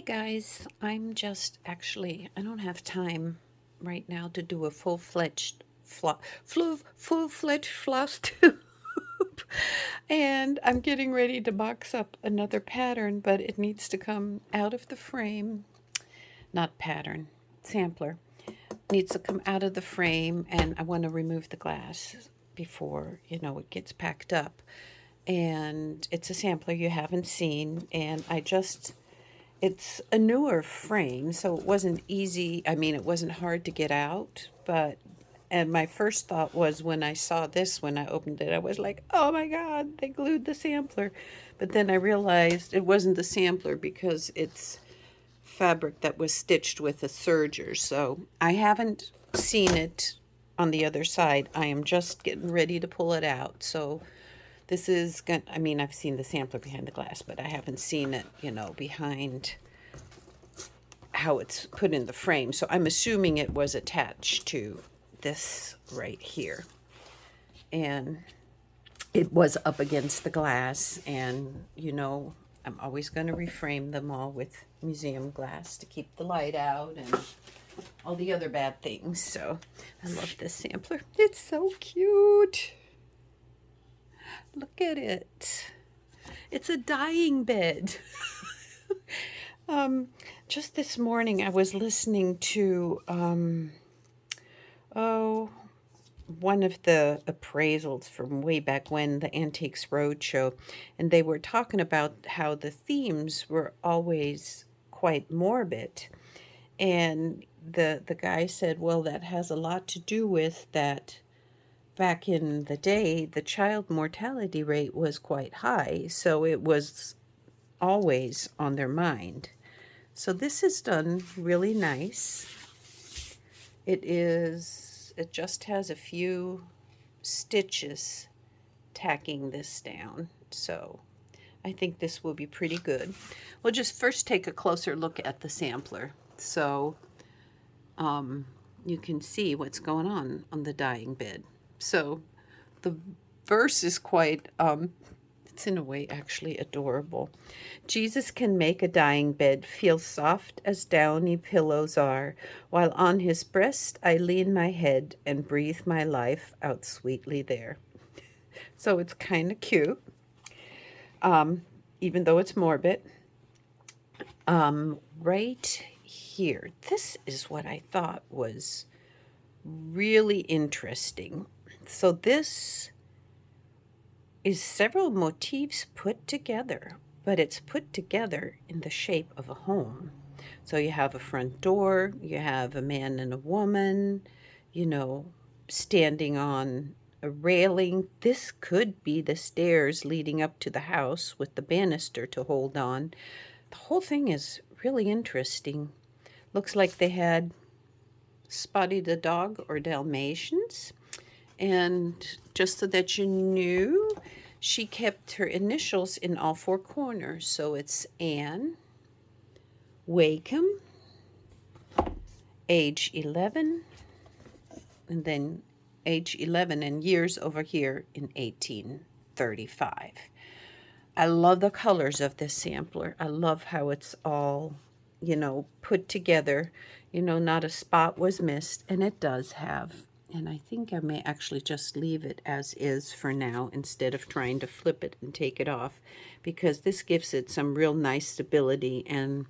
guys, I'm just actually, I don't have time right now to do a full-fledged full-fledged floss tube. And I'm getting ready to box up another pattern, but it needs to come out of the frame. Not pattern, sampler. Needs to come out of the frame, and I want to remove the glass before, it gets packed up. And it's a sampler you haven't seen, and it's a newer frame, so it wasn't easy. I mean, it wasn't hard to get out, and my first thought was when I saw this, when I opened it, I was like, oh my God, they glued the sampler. But then I realized it wasn't the sampler because it's fabric that was stitched with a serger. So I haven't seen it on the other side. I am just getting ready to pull it out. So this is going to, I mean, I've seen the sampler behind the glass, but I haven't seen it, behind how it's put in the frame. So I'm assuming it was attached to this right here. And it was up against the glass. And, I'm always going to reframe them all with museum glass to keep the light out and all the other bad things. So I love this sampler. It's so cute. Look at it. It's a dyeing bed. Just this morning I was listening to one of the appraisals from way back when, the Antiques Roadshow, and they were talking about how the themes were always quite morbid. And the guy said, well, that has a lot to do with that back in the day, the child mortality rate was quite high, so it was always on their mind. So this is done really nice. It just has a few stitches tacking this down. So I think this will be pretty good. We'll just first take a closer look at the sampler. So you can see what's going on the dyeing bed. So the verse is quite, it's in a way actually adorable. Jesus can make a dying bed feel soft as downy pillows are, while on his breast I lean my head and breathe my life out sweetly there. So it's kind of cute, even though it's morbid. Right here, this is what I thought was really interesting. So this is several motifs put together, but it's put together in the shape of a home. So you have a front door, you have a man and a woman, standing on a railing. This could be the stairs leading up to the house with the banister to hold on. The whole thing is really interesting. Looks like they had Spotty the dog or Dalmatians. And just so that you knew, she kept her initials in all four corners. So it's Ann Wakeham, age 11, and then age 11 and years over here in 1835. I love the colors of this sampler. I love how it's all, put together. Not a spot was missed, and it does have. And I think I may actually just leave it as is for now instead of trying to flip it and take it off, because this gives it some real nice stability, and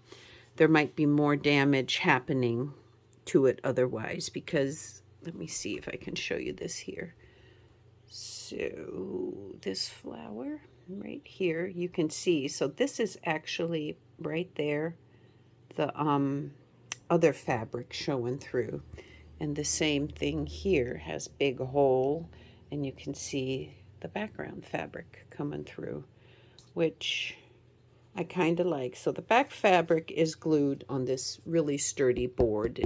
there might be more damage happening to it otherwise, because let me see if I can show you this here. So this flower right here, you can see. So this is actually right there, the other fabric showing through. And the same thing here has big hole, and you can see the background fabric coming through, which I kind of like. So the back fabric is glued on this really sturdy board.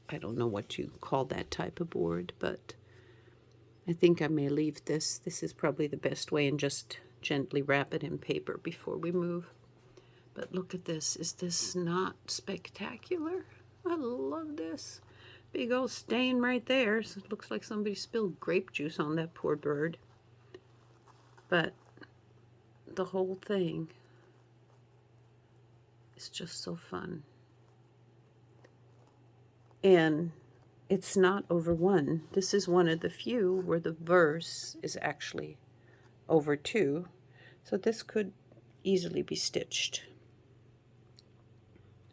I don't know what you call that type of board, but I think I may leave this. This is probably the best way, and just gently wrap it in paper before we move. But look at this. Is this not spectacular? I love this. Big old stain right there. So it looks like somebody spilled grape juice on that poor bird. But the whole thing is just so fun. And it's not over one. This is one of the few where the verse is actually over two. So this could easily be stitched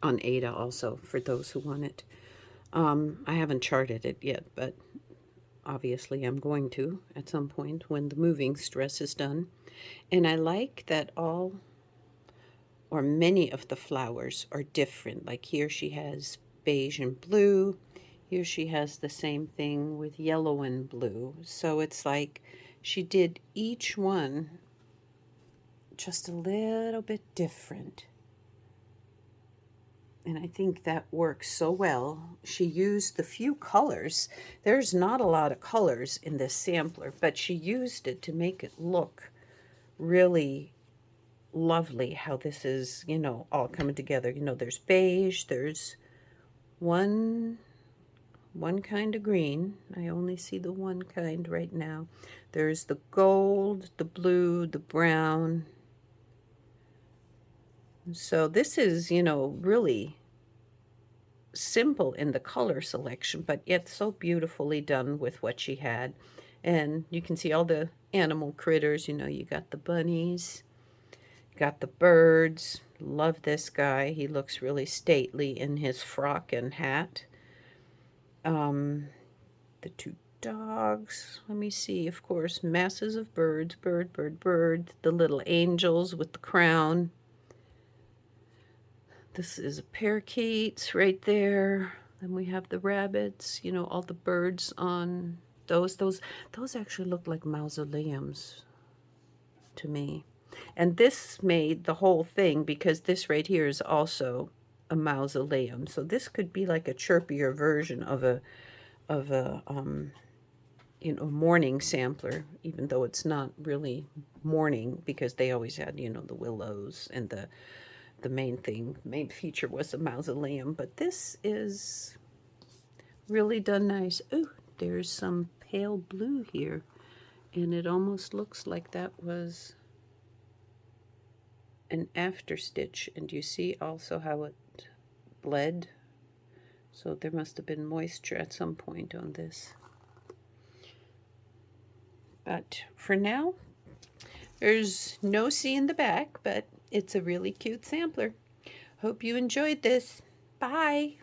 on Ada also, for those who want it. I haven't charted it yet, but obviously I'm going to at some point when the moving stress is done. And I like that all or many of the flowers are different. Like here she has beige and blue. Here she has the same thing with yellow and blue. So it's like she did each one just a little bit different. And I think that works so well. She used the few colors. There's not a lot of colors in this sampler, but she used it to make it look really lovely how this is, you know, all coming together. You know, there's beige, there's one kind of green. I only see the one kind right now. There's the gold, the blue, the brown. So this is, you know, really simple in the color selection, but yet so beautifully done with what she had. And you can see all the animal critters. You know, you got the bunnies, got the birds. Love this guy. He looks really stately in his frock and hat. The two dogs. Let me see. Of course, masses of birds. Bird, bird, bird. The little angels with the crown. This is a parakeet right there. Then we have the rabbits. You know, all the birds on those. Those actually look like mausoleums to me. And this made the whole thing, because this right here is also a mausoleum. So this could be like a chirpier version of a you know, morning sampler, even though it's not really morning, because they always had, you know, the willows, and the main feature was a mausoleum. But this is really done nice. Oh, there's some pale blue here, and it almost looks like that was an after stitch. And you see also how it bled, so there must have been moisture at some point on this. But for now, there's no C in the back, but it's a really cute sampler. Hope you enjoyed this. Bye.